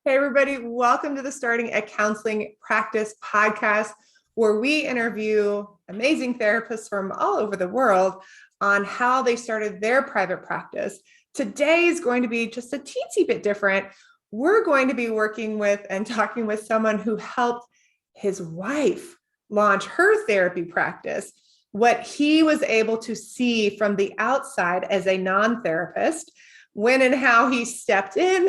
Hey, everybody, welcome to the Starting a Counseling Practice podcast, where we interview amazing therapists from all over the world on how they started their private practice. Today is going to be just a teensy bit different. We're going to be working with and talking with someone who helped his wife launch her therapy practice. What he was able to see from the outside as a non-therapist, when and how he stepped in,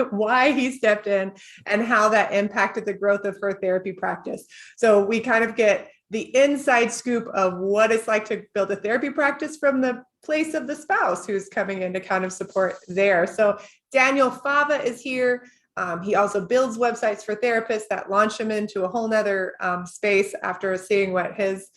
why he stepped in, and how that impacted the growth of her therapy practice. So we kind of get the inside scoop of what it's like to build a therapy practice from the place of the spouse who's coming in to kind of support there. So Daniel Fava is here. He also builds websites for therapists that launch him into a whole nother space after seeing what his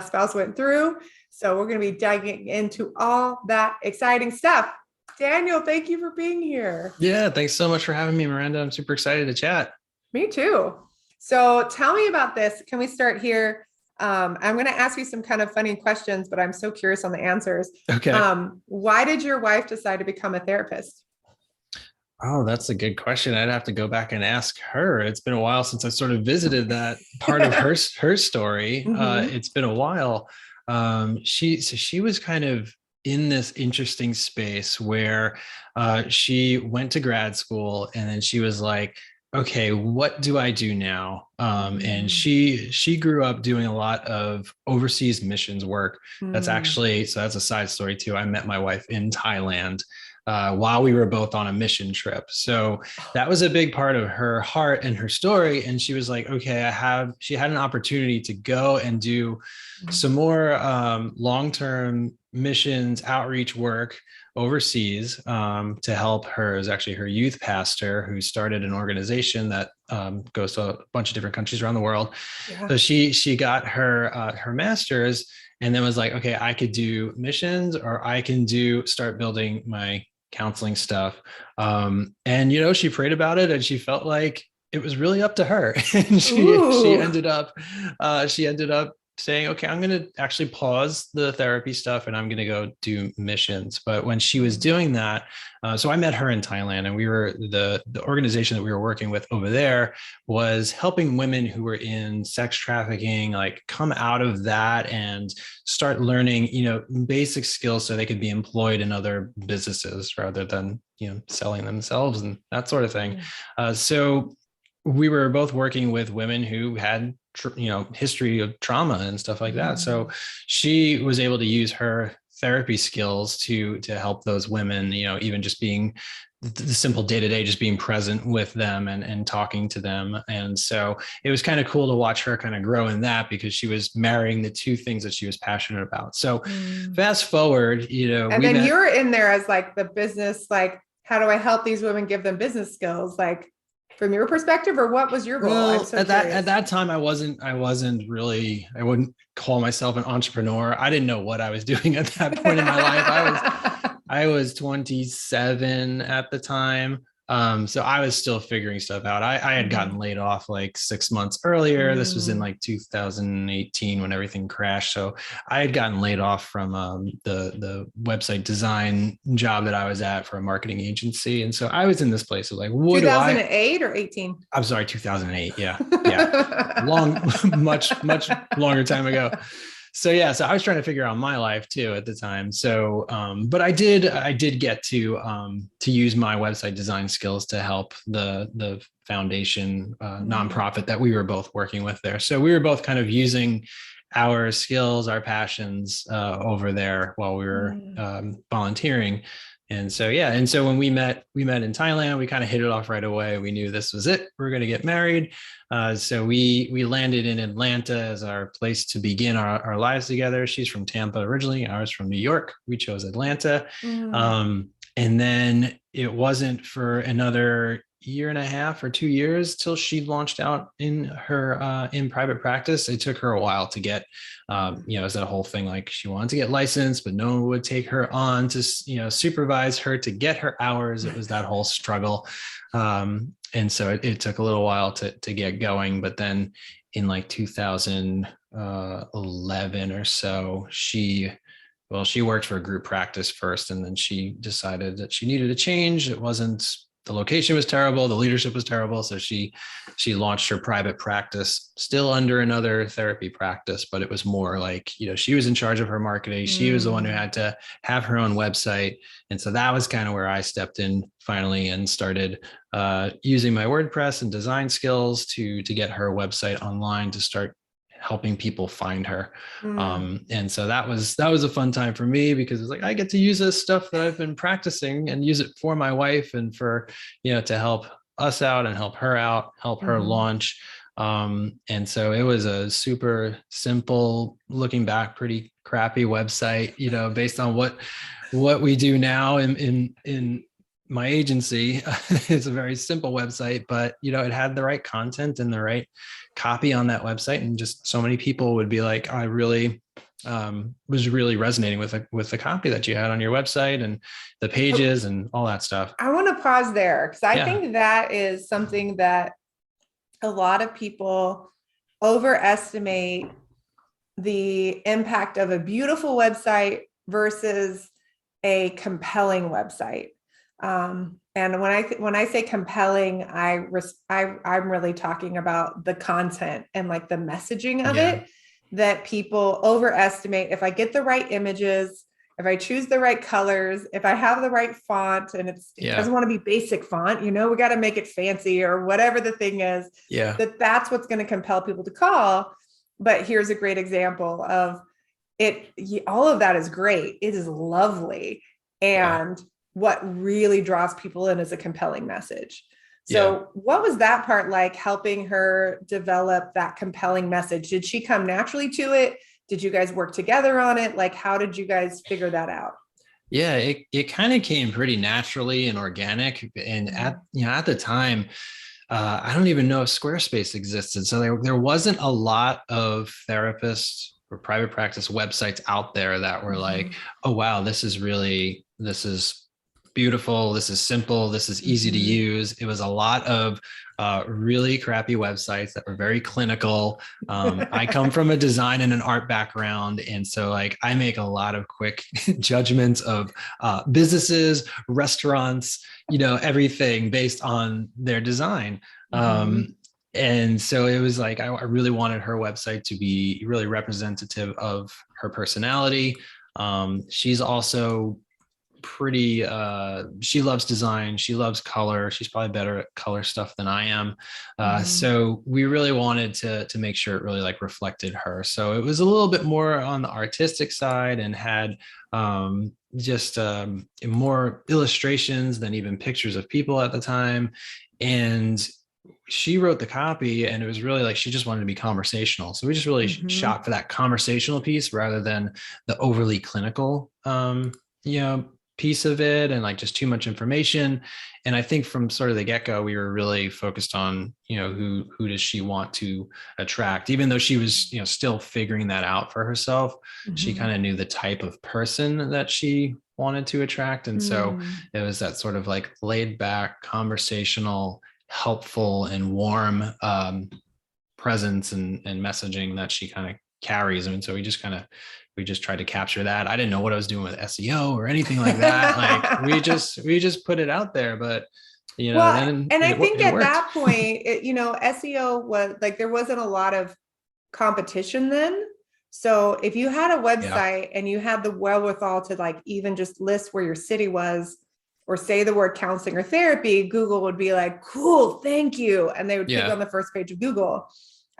spouse went through. So we're going to be diving into all that exciting stuff. Daniel, thank you for being here. Yeah, thanks so much for having me, Miranda. I'm super excited to chat. Me too. So tell me about this. Can we start here? I'm going to ask you some kind of funny questions, but I'm so curious on the answers. Okay. Why did your wife decide to become a therapist? Oh, that's a good question. I'd have to go back and ask her. It's been a while since I sort of visited that part of her story. It's been a while. She was kind of in this interesting space where she went to grad school, and then she was like, okay, what do I do now? And she grew up doing a lot of overseas missions work. That's a side story too. I met my wife in Thailand while we were both on a mission trip. So that was a big part of her heart and her story. And she was like, okay, she had an opportunity to go and do some more long-term missions outreach work overseas to help her. It was actually her youth pastor who started an organization that goes to a bunch of different countries around the world. Yeah. So she got her master's, and then was like, okay, I could do missions, or I can start building my counseling stuff. And she prayed about it, and she felt like it was really up to her. And she ended up saying, okay, I'm going to actually pause the therapy stuff, and I'm going to go do missions. But when she was doing that, so I met her in Thailand, and we were the organization that we were working with over there was helping women who were in sex trafficking, like, come out of that and start learning, basic skills so they could be employed in other businesses rather than, selling themselves and that sort of thing. So we were both working with women who had history of trauma and stuff like that. So she was able to use her therapy skills to help those women, even just being the simple day-to-day, just being present with them and talking to them. And so it was kind of cool to watch her kind of grow in that, because she was marrying the two things that she was passionate about. So fast forward, and then you're in there as like the business, like, how do I help these women, give them business skills? Like, from your perspective, or what was your role? Well, at that time, I wouldn't call myself an entrepreneur. I didn't know what I was doing at that point in my life. I was 27 at the time. So I was still figuring stuff out. I had gotten laid off like 6 months earlier. This was in like 2018 when everything crashed. So I had gotten laid off from the website design job that I was at for a marketing agency. And so I was in this place of like, what 2008 or 18? I'm sorry, 2008. Yeah. much longer time ago. So I was trying to figure out my life too at the time. So, but I did get to use my website design skills to help the foundation nonprofit that we were both working with there. So we were both kind of using our skills, our passions over there while we were volunteering. And so when we met in Thailand, we kind of hit it off right away. We knew this was it. We're going to get married. So we landed in Atlanta as our place to begin our lives together. She's from Tampa originally. I was from New York. We chose Atlanta. And then it wasn't for another year and a half or 2 years till she launched out in her in private practice. It took her a while to get it's that whole thing, like she wanted to get licensed, but no one would take her on to supervise her to get her hours. It was that whole struggle. And so it took a little while to get going. But then in like 2011 or so, she worked for a group practice first, and then she decided that she needed a change. It wasn't the location was terrible, the leadership was terrible. So she launched her private practice, still under another therapy practice, but it was more like, she was in charge of her marketing. She was the one who had to have her own website. And so that was kind of where I stepped in finally and started using my WordPress and design skills to get her website online, to start helping people find her. And so that was a fun time for me, because it's like, I get to use this stuff that I've been practicing and use it for my wife and for, to help us out and help her out, help her launch. And so it was a super simple, looking back, pretty crappy website, based on what we do now in my agency. It's a very simple website, but it had the right content and the right copy on that website, and just so many people would be like, I really was really resonating with the copy that you had on your website and the pages and all that stuff. I want to pause there, because I think that is something that a lot of people overestimate, the impact of a beautiful website versus a compelling website. And when I say compelling, I'm really talking about the content and like the messaging of it, that people overestimate. If I get the right images, if I choose the right colors, if I have the right font, and it doesn't want to be basic font, we got to make it fancy or whatever the thing is, that's what's going to compel people to call. But here's a great example of it. All of that is great. It is lovely. And what really draws people in is a compelling message. So what was that part like, helping her develop that compelling message? Did she come naturally to it? Did you guys work together on it? Like, how did you guys figure that out? Yeah, it kind of came pretty naturally and organic. And at the time, I don't even know if Squarespace existed. So there wasn't a lot of therapists or private practice websites out there that were like, oh, wow, this is beautiful. This is simple. This is easy to use. It was a lot of really crappy websites that were very clinical. I come from a design and an art background. And so like, I make a lot of quick judgments of businesses, restaurants, everything based on their design. And so it was like, I really wanted her website to be really representative of her personality. She's also pretty she loves design, she loves color, she's probably better at color stuff than I am. So we really wanted to make sure it really like reflected her. So it was a little bit more on the artistic side, and had just more illustrations than even pictures of people at the time. And she wrote the copy, and it was really like, she just wanted to be conversational. So we just really shot for that conversational piece rather than the overly clinical piece of it, and like just too much information. And I think from sort of the get-go, we were really focused on, who does she want to attract, even though she was, still figuring that out for herself. She kind of knew the type of person that she wanted to attract. And so it was that sort of like laid back, conversational, helpful and warm presence and messaging that she kind of carries. And so we just tried to capture that. I didn't know what I was doing with SEO or anything like that. Like we just put it out there, but I think at that point, SEO was like, there wasn't a lot of competition then. So if you had a website and you had the wherewithal to like even just list where your city was, or say the word counseling or therapy, Google would be like, cool, thank you. And they would put you on the first page of Google.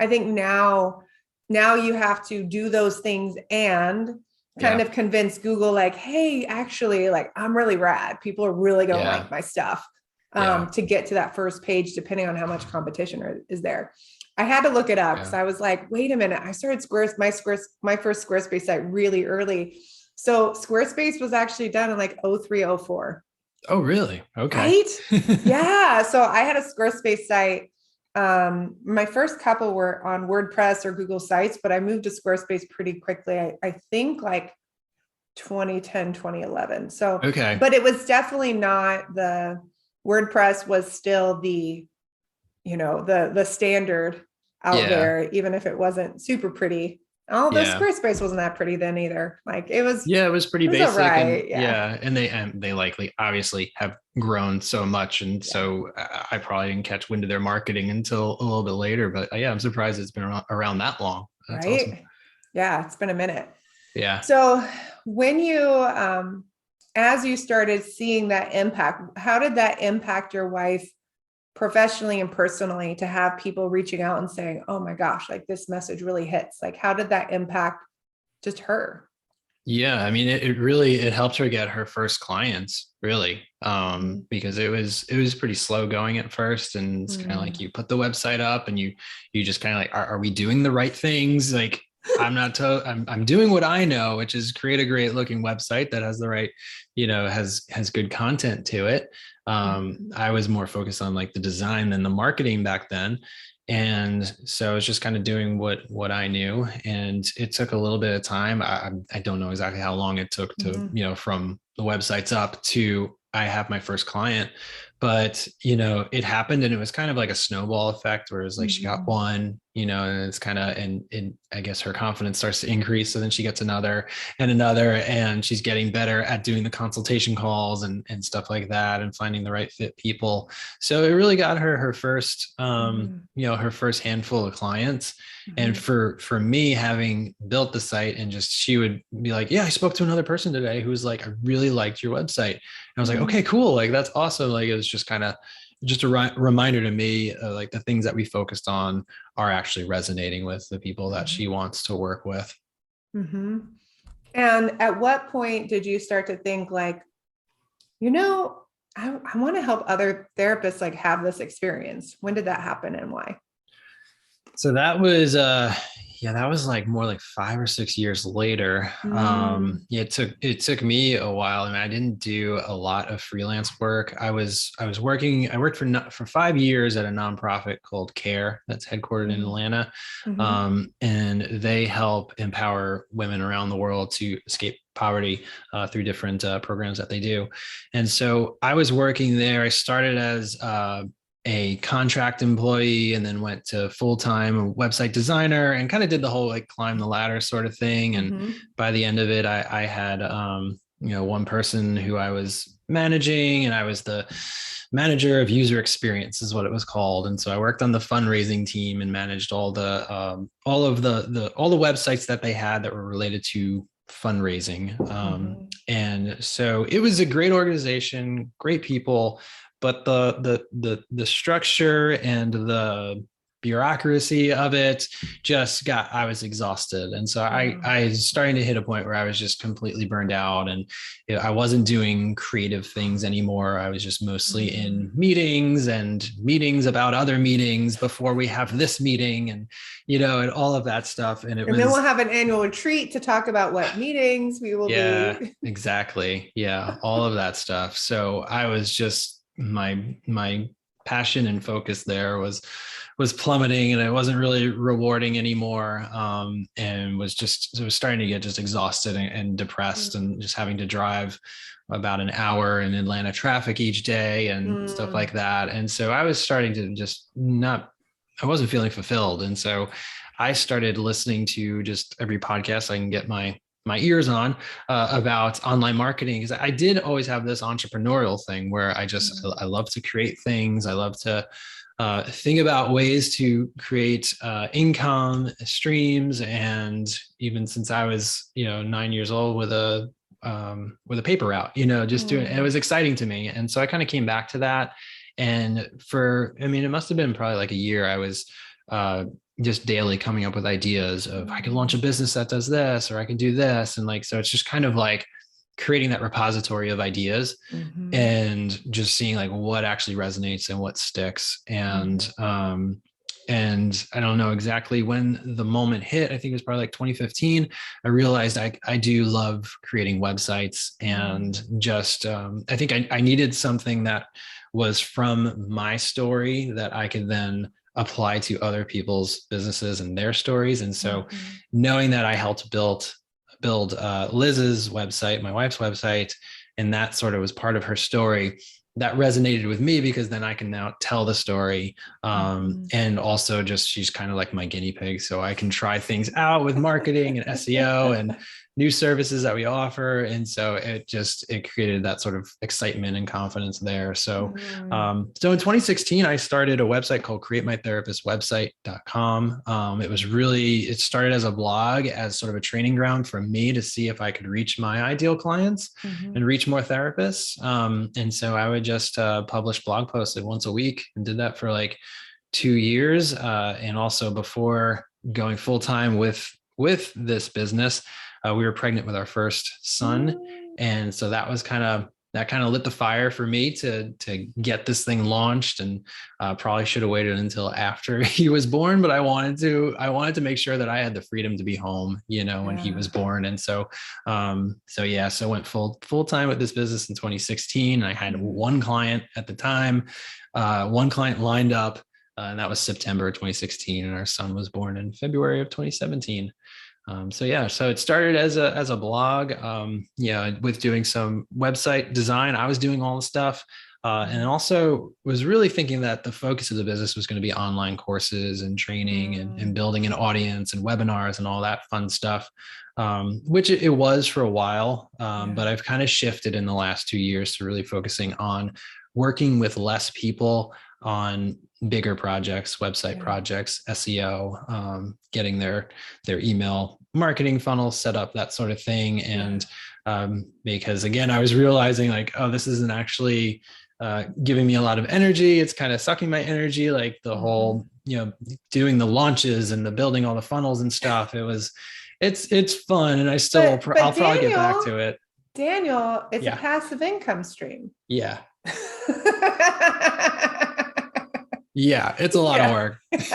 I think now you have to do those things and kind of convince Google like, hey, actually, like, I'm really rad. People are really going to like my stuff to get to that first page, depending on how much competition is there. I had to look it up because I was like, wait a minute. I started my first Squarespace site really early. So Squarespace was actually done in like 03, 04. Oh, really? Okay. Right? Yeah. So I had a Squarespace site. My first couple were on WordPress or Google Sites, but I moved to Squarespace pretty quickly. I think like 2010, 2011. So, but it was definitely not WordPress was still the standard out there, even if it wasn't super pretty. Oh, the Yeah. Squarespace wasn't that pretty then either. Like Yeah, it was pretty it was all basic, and right. Yeah. yeah, and they likely obviously have grown so much, and Yeah. so I probably didn't catch wind of their marketing until a little bit later. But yeah, I'm surprised it's been around that long. That's awesome. Right. Yeah. It's been a minute. Yeah. So when you, as you started seeing that impact, how did that impact your wife professionally and personally to have people reaching out and saying, oh my gosh, like this message really hits? Like, how did that impact just her? Yeah, I mean, it really it helped her get her first clients, really, because it was pretty slow going at first, and it's kind of like Mm. you put the website up, and you just kind of like, are we doing the right things? Like, I'm doing what I know, which is create a great looking website that has the right, has good content to it. Mhm. I was more focused on like the design than the marketing back then. And so I was just kind of doing what I knew, and it took a little bit of time. I don't know exactly how long it took to, Mhm. from the websites up to I have my first client, but it happened, and it was kind of like a snowball effect where it was like she got Mhm. one, and it's kind of, and I guess her confidence starts to increase, so then she gets another and another, and she's getting better at doing the consultation calls and stuff like that, and finding the right fit people. So it really got her first, Mhm. her first handful of clients. And Mhm. for me, having built the site, and just she would be like, yeah, I spoke to another person today who was like, I really liked your website. And I was like, okay, Mhm. cool, like that's awesome. Like it was just kind of just a reminder to me, like the things that we focused on are actually resonating with the people that Mhm. she wants to work with. Mhm. And at what point did you start to think like, you know, I want to help other therapists like have this experience? When did that happen and why? So that was yeah, that was like more like 5 or 6 years later. Mm. Yeah, it took me a while, and I didn't do a lot of freelance work. I worked for 5 years at a nonprofit called CARE that's headquartered in Atlanta. Mm-hmm. And they help empower women around the world to escape poverty through different programs that they do. And so I was working there. I started as a contract employee, and then went to full-time website designer, and kind of did the whole like climb the ladder sort of thing. And Mm-hmm. by the end of it, I had one person who I was managing, and I was the manager of user experience is what it was called. And so I worked on the fundraising team and managed all the websites that they had that were related to fundraising. Mm-hmm. And so it was a great organization, great people, but the structure and the bureaucracy of it just got, I was exhausted. And so Oh. I was starting to hit a point where I was just completely burned out, and I wasn't doing creative things anymore. I was just mostly Mm. in meetings, and meetings about other meetings before we have this meeting, and all of that stuff. And it And then we'll was, have an annual retreat to talk about what meetings we will yeah, be. exactly. Yeah, all of that stuff. So I was just, my passion and focus there was plummeting, and it wasn't really rewarding anymore. And was starting to get just exhausted and depressed, and just having to drive about an hour in Atlanta traffic each day and stuff Mm. like that. And so I was starting to just not, I wasn't feeling fulfilled. And so I started listening to just every podcast I can get my ears on about online marketing, because I did always have this entrepreneurial thing where I love to create things. I love to think about ways to create income streams. And even since I was 9 years old with a paper route, just doing it Mm. was exciting to me. And so I kind of came back to that. And I mean, it must have been probably like a year. I was uh, just daily coming up with ideas of, I could launch a business that does this, or I could do this. And like, so it's just kind of like creating that repository of ideas, Mhm. and just seeing like what actually resonates and what sticks. And I don't know exactly when the moment hit. I think it was probably like 2015. I realized I do love creating websites, Mhm. and just I think I needed something that was from my story that I could then apply to other people's businesses and their stories. And so Mhm. knowing that I helped build Liz's website, my wife's website, and that sort of was part of her story, that resonated with me because then I can now tell the story. And also just, she's kind of like my guinea pig. So I can try things out with marketing and SEO and new services that we offer. And so it created that sort of excitement and confidence there. So, so in 2016, I started a website called createmytherapistwebsite.com. It started as a blog, as sort of a training ground for me to see if I could reach my ideal clients and reach more therapists. And so I would just publish blog posts once a week, and did that for like 2 years. And also before going full time with this business, we were pregnant with our first son. And so that kind of lit the fire for me to get this thing launched, and probably should have waited until after he was born, but I wanted to make sure that I had the freedom to be home, when he was born. And so went full time with this business in 2016. I had one client at the time, one client lined up, and that was September 2016. And our son was born in February of 2017. So it started as a blog, with doing some website design. I was doing all the stuff, and also was really thinking that the focus of the business was going to be online courses and training and building an audience and webinars and all that fun stuff, which it was for a while. But I've kind of shifted in the last 2 years to really focusing on working with less people on bigger projects, website projects, SEO, getting their email marketing funnel set up, that sort of thing. And because again, I was realizing like, oh, this isn't actually giving me a lot of energy. It's kind of sucking my energy, like the whole, doing the launches and the building all the funnels and stuff. It's fun. And I'll probably get back to it. Daniel, it's a passive income stream. Yeah. Yeah, it's a lot of work. That's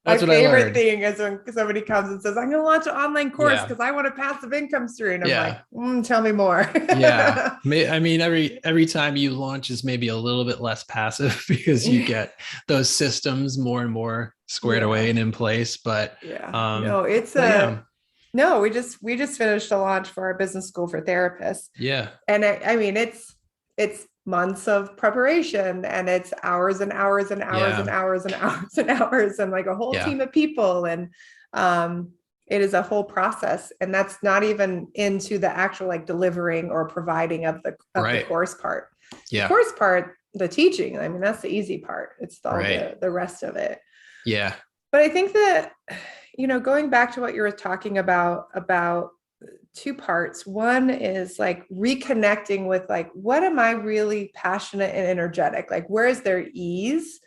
my favorite thing is when somebody comes and says, I'm going to launch an online course because I want a passive income stream. And I'm like, tell me more. I mean, every time you launch is maybe a little bit less passive because you get those systems more and more squared away and in place. But no, we just finished a launch for our business school for therapists. Yeah. And I mean, it's months of preparation, and it's hours and hours and hours and hours and hours and hours, and like a whole team of people. And it is a whole process. And that's not even into the actual like delivering or providing of the course part. The course part, the teaching, I mean, that's the easy part. It's the rest of it. Yeah. But I think that, going back to what you were talking about two parts. One is like reconnecting with like, what am I really passionate and energetic? Like, where is their ease?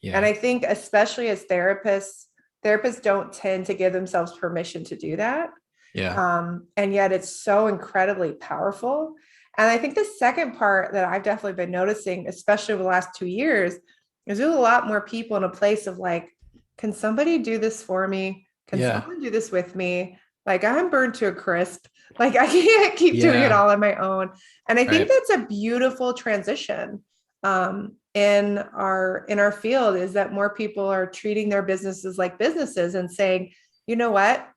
And I think especially as therapists don't tend to give themselves permission to do that. And yet it's so incredibly powerful. And I think the second part that I've definitely been noticing, especially over the last 2 years, is there's a lot more people in a place of like, can somebody do this for me? Can someone do this with me? Like, I'm burned to a crisp. Like, I can't keep doing it all on my own. And I think that's a beautiful transition in our field, is that more people are treating their businesses like businesses and saying, you know what,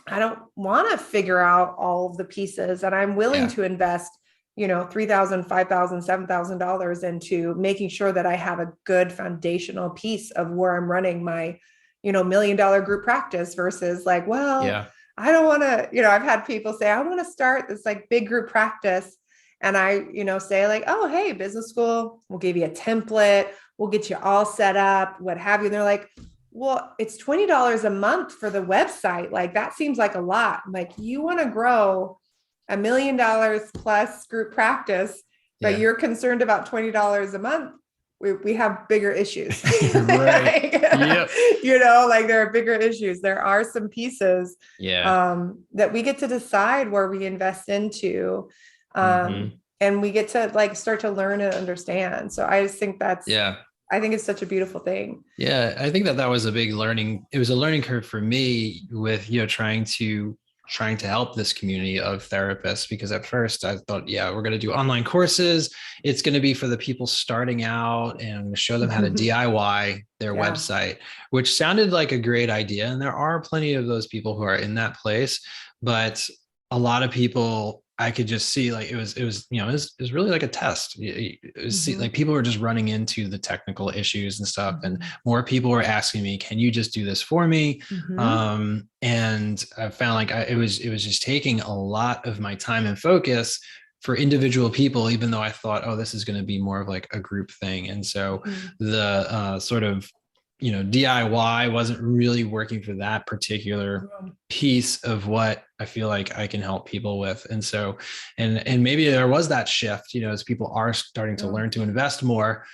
I don't want to figure out all of the pieces, and I'm willing to invest, $3,000, $5,000, $7,000 into making sure that I have a good foundational piece of where I'm running my, $1 million group practice versus like, I don't want to, I've had people say, I want to start this like big group practice. And I, say like, oh, hey, business school, we'll give you a template. We'll get you all set up, what have you. And they're like, well, it's $20 a month for the website. Like, that seems like a lot. I'm like, you want to grow $1 million plus group practice, but you're concerned about $20 a month. We have bigger issues. Like, like there are bigger issues. There are some pieces that we get to decide where we invest into. And we get to like start to learn and understand. So I just think I think it's such a beautiful thing. Yeah. I think that was it was a learning curve for me with, trying to help this community of therapists, because at first I thought, we're going to do online courses. It's going to be for the people starting out and show them how to DIY their website, which sounded like a great idea. And there are plenty of those people who are in that place, but a lot of people, I could just see like it was it was really like a test. It was like people were just running into the technical issues and stuff, and more people were asking me, "Can you just do this for me?" And I found like it was just taking a lot of my time and focus for individual people, even though I thought, oh, this is going to be more of like a group thing. And so the sort of DIY wasn't really working for that particular piece of what I feel like I can help people with. And so, and maybe there was that shift, as people are starting to learn to invest more,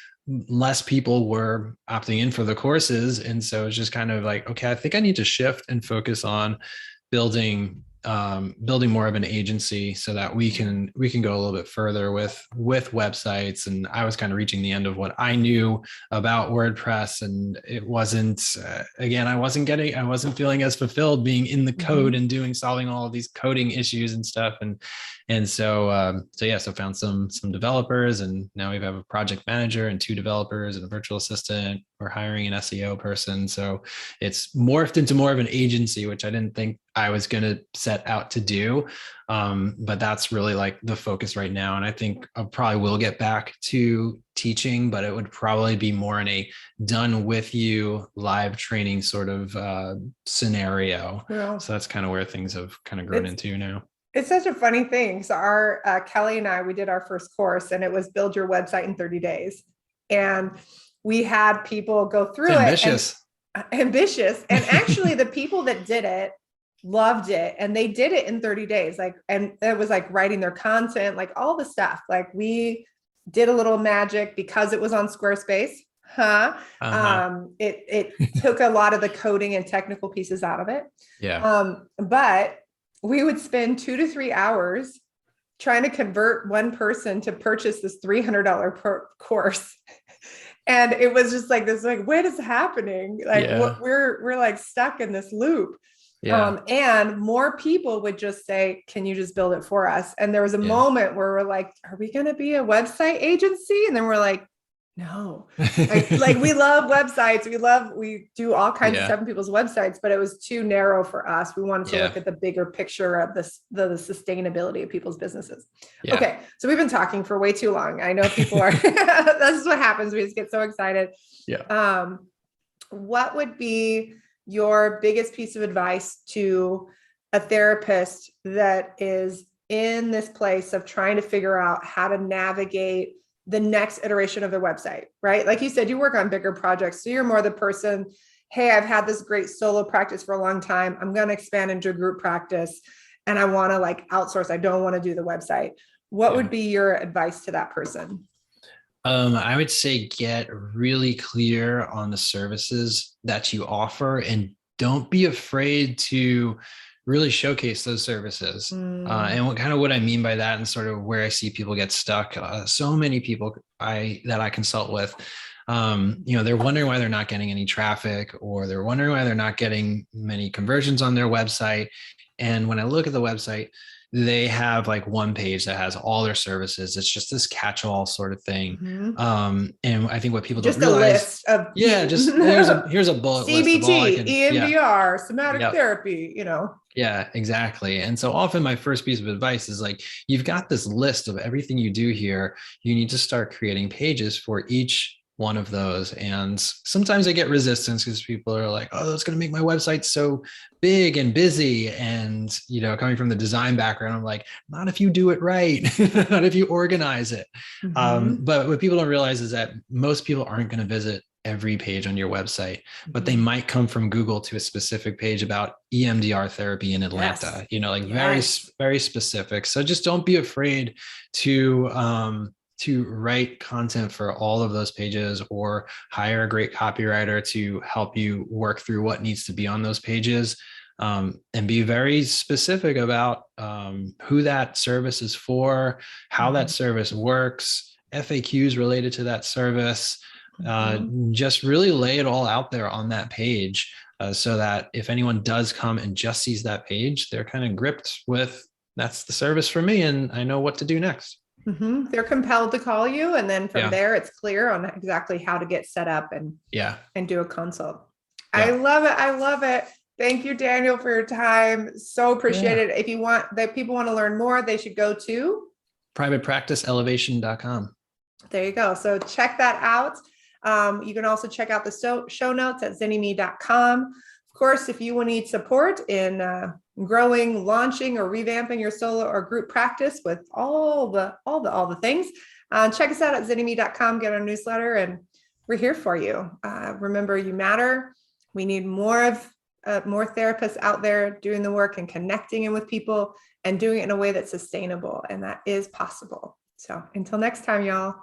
less people were opting in for the courses. And so it's just kind of like, okay, I think I need to shift and focus on building more of an agency so that we can go a little bit further with websites. And I was kind of reaching the end of what I knew about WordPress, and it wasn't again, I wasn't feeling as fulfilled being in the code and solving all of these coding issues and stuff. And so found some developers, and now we have a project manager and 2 developers and a virtual assistant. We're hiring an SEO person. So it's morphed into more of an agency, which I didn't think I was going to set out to do. But that's really like the focus right now. And I think I probably will get back to teaching, but it would probably be more in a done with you live training sort of scenario. Yeah. So that's kind of where things have kind of grown into now. It's such a funny thing. So our Kelly and I, we did our first course, and it was build your website in 30 days. And we had people go through ambitious. Ambitious. And actually the people that did it loved it, and they did it in 30 days. And it was like writing their content, like all the stuff. Like we did a little magic because it was on Squarespace. It took a lot of the coding and technical pieces out of it. Yeah. But we would spend 2 to 3 hours trying to convert one person to purchase this $300 per course. And it was just like this, like, what is happening? Like we're like stuck in this loop. Yeah. And more people would just say, can you just build it for us? And there was a moment where we're like, are we going to be a website agency? And then we're like, no, like we love websites. We do all kinds of stuff in people's websites, but it was too narrow for us. We wanted to look at the bigger picture of the sustainability of people's businesses. Yeah. Okay. So we've been talking for way too long. I know people are, this is what happens. We just get so excited. Yeah. What would be your biggest piece of advice to a therapist that is in this place of trying to figure out how to navigate the next iteration of their website, right? Like you said, you work on bigger projects. So you're more the person, hey, I've had this great solo practice for a long time. I'm going to expand into a group practice and I want to like outsource. I don't want to do the website. What would be your advice to that person? I would say get really clear on the services that you offer, and don't be afraid to really showcase those services. And what I mean by that, and sort of where I see people get stuck, so many people that I consult with, they're wondering why they're not getting any traffic, or they're wondering why they're not getting many conversions on their website. And when I look at the website, they have like one page that has all their services. It's just this catch-all sort of thing. And I think what people don't realize, list of here's a bullet CBT, list of all I can, EMDR, somatic therapy, Yeah, exactly. And so often my first piece of advice is like, you've got this list of everything you do here. You need to start creating pages for each one of those. And sometimes I get resistance because people are like, oh, that's going to make my website so big and busy. And, coming from the design background, I'm like, not if you do it right, not if you organize it. But what people don't realize is that most people aren't going to visit every page on your website, but they might come from Google to a specific page about EMDR therapy in Atlanta, very, very specific. So just don't be afraid to write content for all of those pages, or hire a great copywriter to help you work through what needs to be on those pages, and be very specific about who that service is for, how that service works, FAQs related to that service. Just really lay it all out there on that page, so that if anyone does come and just sees that page, they're kind of gripped with, that's the service for me, and I know what to do next. They're compelled to call you. And then from there, it's clear on exactly how to get set up and do a consult. I love it. Thank you, Daniel, for your time. So appreciate Yeah. it. If you want that people want to learn more, they should go to Privatepracticeelevation.com. there you go. So check that out. You can also check out the show notes at zynnyme.com. Of course, if you need support in growing, launching, or revamping your solo or group practice with all the things, check us out at zynnyme.com. Get our newsletter, and we're here for you. Remember, you matter. We need more therapists out there doing the work and connecting in with people and doing it in a way that's sustainable, and that is possible. So until next time, y'all.